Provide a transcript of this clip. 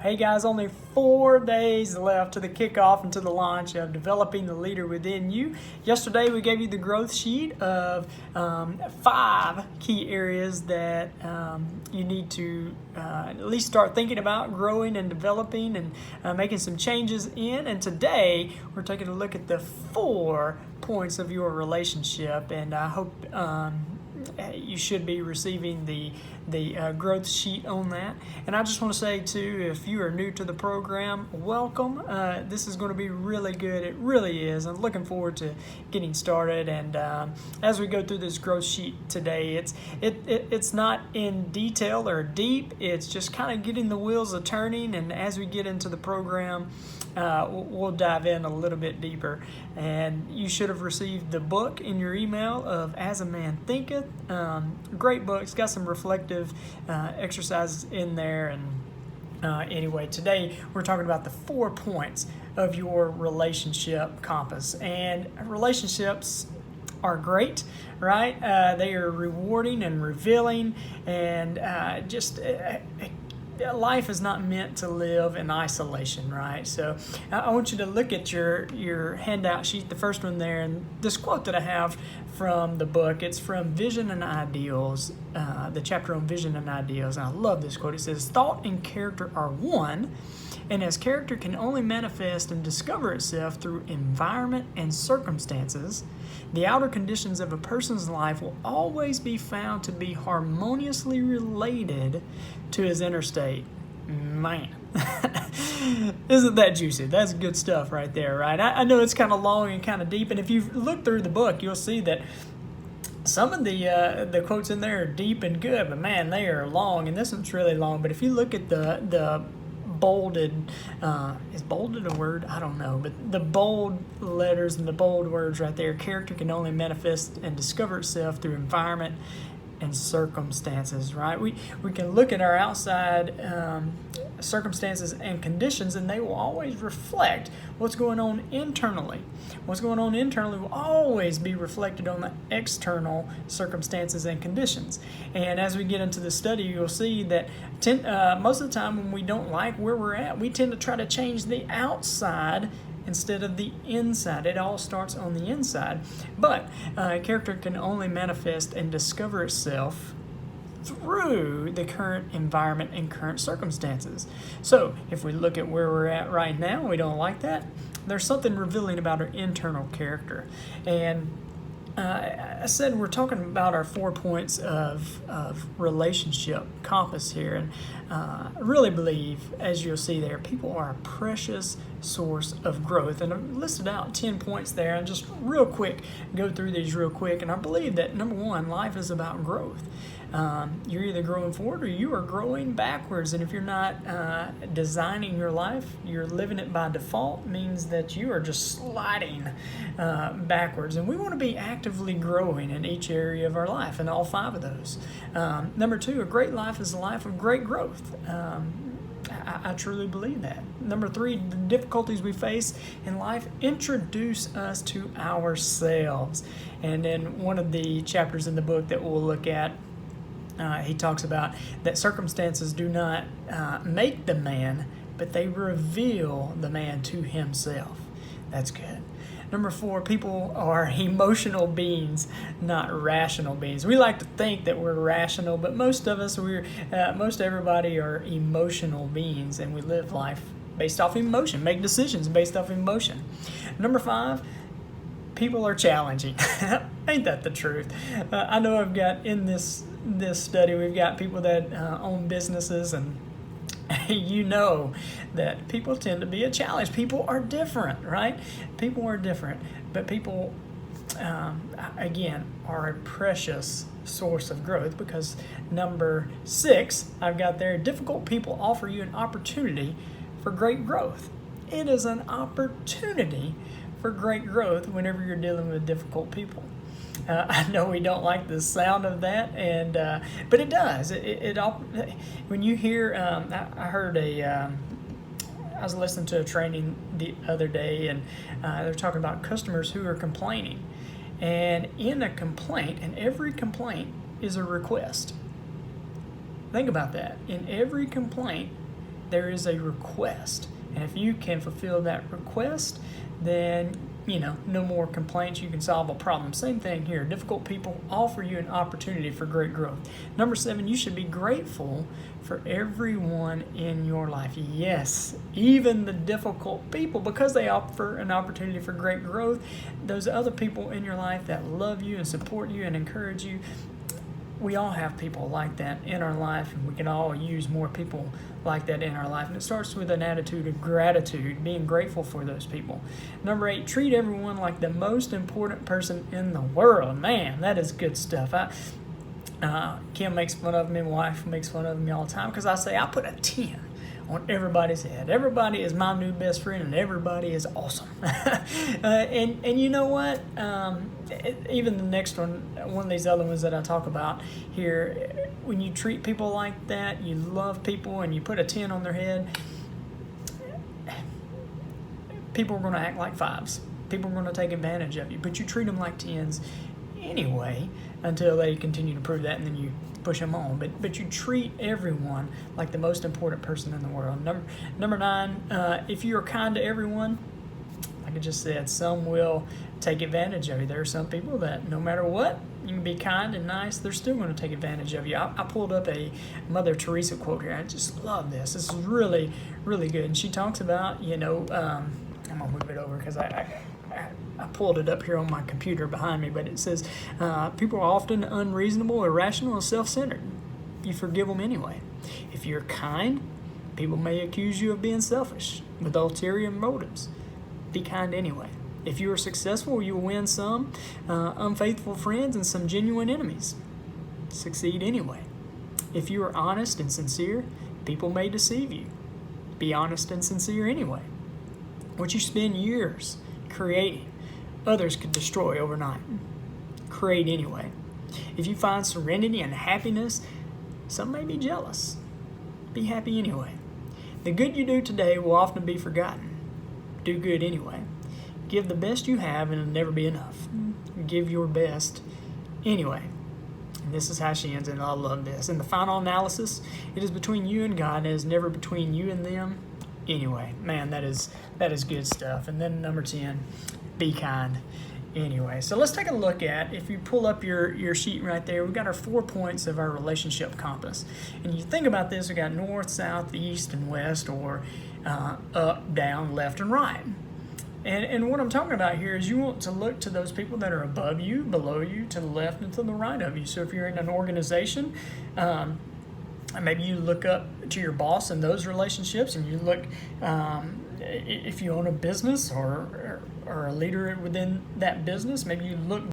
Hey guys, only 4 days left to the kickoff and to the launch of Developing the Leader Within You. Yesterday we gave you the growth sheet of 5 key areas that you need to at least start thinking about growing and developing and making some changes in. And today we're taking a look at the 4 points of your relationship, and I hope you should be receiving the growth sheet on that. And I just want to say too, if you are new to the program, welcome. This is going to be really good. It really is. I'm looking forward to getting started. And as we go through this growth sheet today, it's not in detail or deep. It's just kind of getting the wheels a turning. And as we get into the program, we'll dive in a little bit deeper. And you should have received the book in your email of As a Man Thinketh. Great book. It's got some reflective exercises in there. And anyway, today we're talking about the 4 points of your relationship compass. And relationships are great, right? They are rewarding and revealing, and life is not meant to live in isolation, right? So I want you to look at your handout sheet, the first one there, and this quote that I have from the book. It's from Vision and Ideals, the chapter on Vision and Ideals. And I love this quote. It says, "Thought and character are one, and as character can only manifest and discover itself through environment and circumstances, the outer conditions of a person's life will always be found to be harmoniously related to his inner state." Man, isn't that juicy? That's good stuff right there, right? I know it's kind of long and kind of deep, and if you look through the book, you'll see that some of the quotes in there are deep and good, but man, they are long, and this one's really long. But if you look at the bolded, is bolded a word? I don't know, but the bold letters and the bold words right there, character can only manifest and discover itself through environment and circumstances, right? We can look at our outside circumstances and conditions, and they will always reflect what's going on internally. What's going on internally will always be reflected on the external circumstances and conditions. And as we get into the study, you'll see that most of the time when we don't like where we're at, we tend to try to change the outside instead of the inside. It all starts on the inside. But character can only manifest and discover itself through the current environment and current circumstances. So if we look at where we're at right now, we don't like that, there's something revealing about our internal character. And I said we're talking about our 4 points of relationship compass here, and I really believe, as you'll see there, people are a precious source of growth. And I've listed out 10 points there, and just real quick, go through these real quick. And I believe that, number 1, life is about growth. You're either growing forward or you are growing backwards. And if you're not designing your life, you're living it by default, means that you are just sliding backwards. And we want to be actively growing in each area of our life, and all 5 of those. Number 2, a great life is a life of great growth. I truly believe that. Number 3, the difficulties we face in life introduce us to ourselves. And in one of the chapters in the book that we'll look at, he talks about that circumstances do not make the man, but they reveal the man to himself. That's good. Number 4, people are emotional beings, not rational beings. We like to think that we're rational, but most of us, most everybody are emotional beings, and we live life based off emotion, make decisions based off emotion. Number 5, people are challenging. Ain't that the truth? I know I've got in this study, we've got people that own businesses, and you know that people tend to be a challenge. People are different, right? People are different, but people, again, are a precious source of growth, because number 6, I've got there, difficult people offer you an opportunity for great growth. It is an opportunity for great growth whenever you're dealing with difficult people. I know we don't like the sound of that, and but it does. When you hear, I heard I was listening to a training the other day, and they're talking about customers who are complaining, and in a complaint, and every complaint is a request. Think about that. In every complaint there is a request. And if you can fulfill that request, then no more complaints. You can solve a problem. Same thing here. Difficult people offer you an opportunity for great growth. Number 7, you should be grateful for everyone in your life. Yes, even the difficult people, because they offer an opportunity for great growth. Those other people in your life that love you and support you and encourage you, we all have people like that in our life, and we can all use more people like that in our life. And it starts with an attitude of gratitude, being grateful for those people. Number 8, treat everyone like the most important person in the world. Man, that is good stuff. Kim makes fun of me, my wife makes fun of me all the time because I say I put a 10 on everybody's head. Everybody is my new best friend, and everybody is awesome. And you know what? Even the next one of these other ones that I talk about here, when you treat people like that, you love people, and you put a 10 on their head, people are going to act like 5s. People are going to take advantage of you, but you treat them like 10s anyway until they continue to prove that, and then you push them on. But you treat everyone like the most important person in the world. Number 9, if you are kind to everyone, like I just said, some will take advantage of you. There are some people that no matter what, you can be kind and nice, they're still going to take advantage of you. I pulled up a Mother Teresa quote here. I just love this. This is really, really good. And she talks about, I'm going to move it over because I pulled it up here on my computer behind me, but it says, people are often unreasonable, irrational, and self-centered. You forgive them anyway. If you're kind, people may accuse you of being selfish with ulterior motives. Be kind anyway. If you are successful, you will win some unfaithful friends and some genuine enemies. Succeed anyway. If you are honest and sincere, people may deceive you. Be honest and sincere anyway. What you spend years creating, others could destroy overnight. Create anyway. If you find serenity and happiness, some may be jealous. Be happy anyway. The good you do today will often be forgotten. Do good anyway. Give the best you have, and it'll never be enough. Give your best anyway. And this is how she ends, and I love this. In the final analysis, it is between you and God, and it is never between you and them anyway. Man, that is good stuff. And then number 10, be kind anyway. So let's take a look at, if you pull up your sheet right there, we've got our 4 points of our relationship compass. And you think about this, we've got north, south, east, and west, or up, down, left, and right. And what I'm talking about here is you want to look to those people that are above you, below you, to the left, and to the right of you. So if you're in an organization, maybe you look up to your boss in those relationships, and you look, if you own a business or a leader within that business, maybe you look